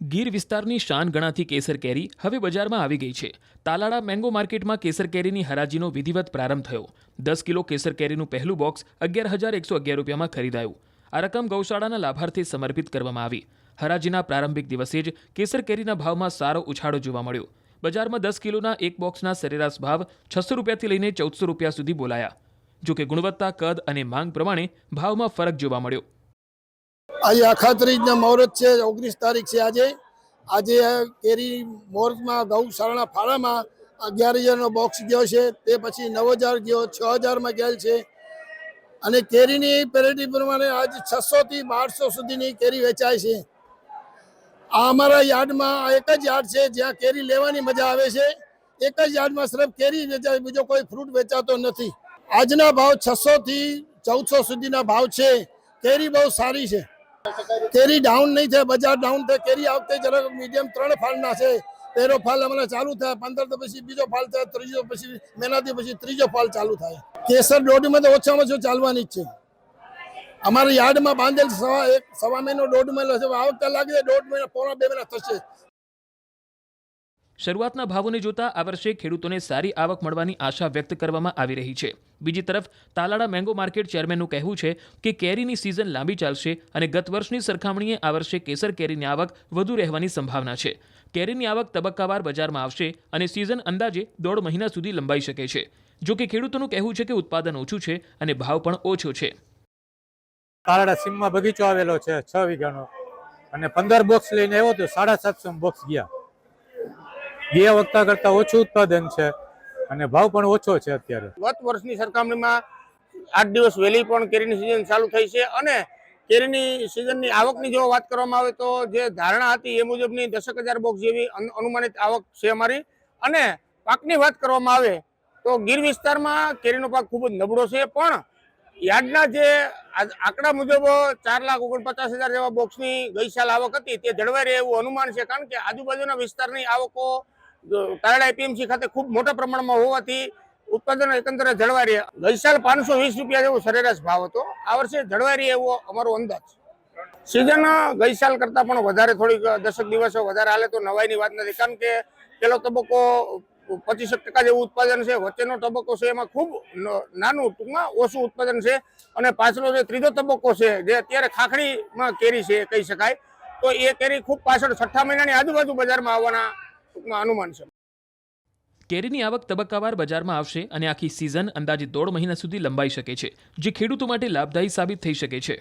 ગીર વિસ્તારની શાન ગણાતી કેસર કેરી હવે બજારમાં આવી ગઈ છે। તાલાળા મેંગો માર્કેટમાં કેસર કેરીની હરાજીનો વિધિવત પ્રારંભ થયો। 10 કિલો કેસર કેરીનું પહેલું બોક્સ 11,111 રૂપિયામાં ખરીદાયું। આ રકમ ગૌશાળાના લાભાર્થે સમર્પિત કરવામાં આવી। હરાજીના પ્રારંભિક દિવસે જ કેસર કેરીના ભાવમાં સારો ઉછાળો જોવા મળ્યો। બજારમાં 10 કિલોના એક બોક્સના સરેરાશ ભાવ 600 રૂપિયાથી લઈને 1400 રૂપિયા સુધી બોલાયા। જોકે ગુણવત્તા, કદ અને માંગ પ્રમાણે ભાવમાં ફરક જોવા મળ્યો। आज अखात्रीजना मुहूर्त है 19 तारीख से आज आज केरी मुहूर्त में गौशाला फाड़ा में 11,000 बॉक्स गयो है। ते पछी 9,000 गयो, 6,000 में गेल है। अने केरीनी पेरेटी प्रमाणे आज 600 થી 1200 सुधीनी केरी वेचाय छे। आ अमारा यार्ड में एक ज यार्ड है ज्यां केरी लेवानी मजा आवे छे। एक ज यार्ड में सिर्फ केरी वेचाय, बीजो कोई फ्रूट वेचातो नथी। आजना भाव 600 થી 1400 सुधीना भाव छे। केरी बहुत सारी है। केरी डाउन नहीं थे, बजार डाउन थे। केरी आवते जरा मीडियम 3 फालना है। पहलो फाल हमारे चालू था 15 तो पछी बीजो फाल था, त्रीजो पछी महीनाथी पछी त्रीजो फाल चालू था। केसर दौड़ में तो ओछा में ओछो चालवानी ज छे। अमारा यार्ड में बांधेल सवा महीनो दौड़ महीनो छे। आ वखते लागे 1.5 महीना पोणा 2 महीना थशे। શરૂઆતના ભાવોને જોતા આ વર્ષે ખેડૂતોને સારી આવક મળવાની આશા વ્યક્ત કરવામાં આવી રહી છે। બીજી તરફ તાલાળા મેંગો માર્કેટ ચેરમેનનું કહેવું છે કે કેરીની સિઝન લાંબી ચાલશે અને ગત વર્ષની સરખામણીએ આ વર્ષે કેસર કેરીની આવક વધુ રહેવાની સંભાવના છે। કેરીની આવક તબક્કાવાર બજારમાં આવશે અને સિઝન અંદાજે 1.5 મહિના સુધી લંબાઈ શકે છે। જો કે ખેડૂતોનું કહેવું છે કે ઉત્પાદન ઓછું છે અને ભાવ પણ ઓછો છે। તાલાળા સીમમાં બગીચો આવેલો છે 6 વીઘાનો અને 15 બોક્સ લઈને આવ્યો તો 750 બોક્સ ગયા। ગયા વખત કરતા ઓછું ઉત્પાદન છે અને ભાવ પણ ઓછો છે। અત્યારે ગત વર્ષની સરખામણીમાં 8 દિવસ વહેલી પણ કેરીની સિઝન ચાલુ થઈ છે અને કેરીની સિઝનની આવકની જો વાત કરવામાં આવે તો જે ધારણા હતી એ મુજબની 10,000 બોક્સ જેવી અનુમાનિત આવક છે અમારી। અને પાકની વાત કરવામાં આવે તો ગીર વિસ્તારમાં કેરીનો પાક ખૂબ જ નબળો છે, પણ યાર્ડના જે આંકડા મુજબ 4,49,000 જેવા બોક્સની ગઈ સાલ આવક હતી તે જળવાઈ રહે એવું અનુમાન છે। કારણ કે આજુબાજુના વિસ્તારની આવકો તાલાળા એપીએમસી ખાતે ખૂબ મોટા પ્રમાણમાં હોવાથી ઉત્પાદન એકંદરે જળવાઈ રહે। ગઈ સાલ 520 રૂપિયા જેવો સરેરાશ ભાવ હતો, આ વર્ષે જળવાઈ રહે એવો અમારો અંદાજ। સિઝન ગઈ સાલ કરતાં પણ વધારે થોડીક 10 દિવસો વધારે હાલે તો નવાઈની વાત નથી। કારણ કે પહેલો તબક્કો 25% જેવું ઉત્પાદન છે, વચ્ચેનો તબક્કો છે એમાં ખૂબ નાનું ટૂંકમાં ઓછું ઉત્પાદન છે અને પાછળનો જે ત્રીજો તબક્કો છે જે અત્યારે ખાખડીમાં કેરી છે કહી શકાય, તો એ કેરી ખૂબ પાછળ 6ઠ્ઠા મહિનાની આજુબાજુ બજારમાં આવવાના અનુમાન છે। કેરીની આવક તબક્કાવાર બજારમાં આવશે અને આખી સિઝન અંદાજે 1.5 મહિના સુધી લંબાઈ શકે છે, જે ખેડૂતો માટે લાભદાયી સાબિત થઈ શકે છે।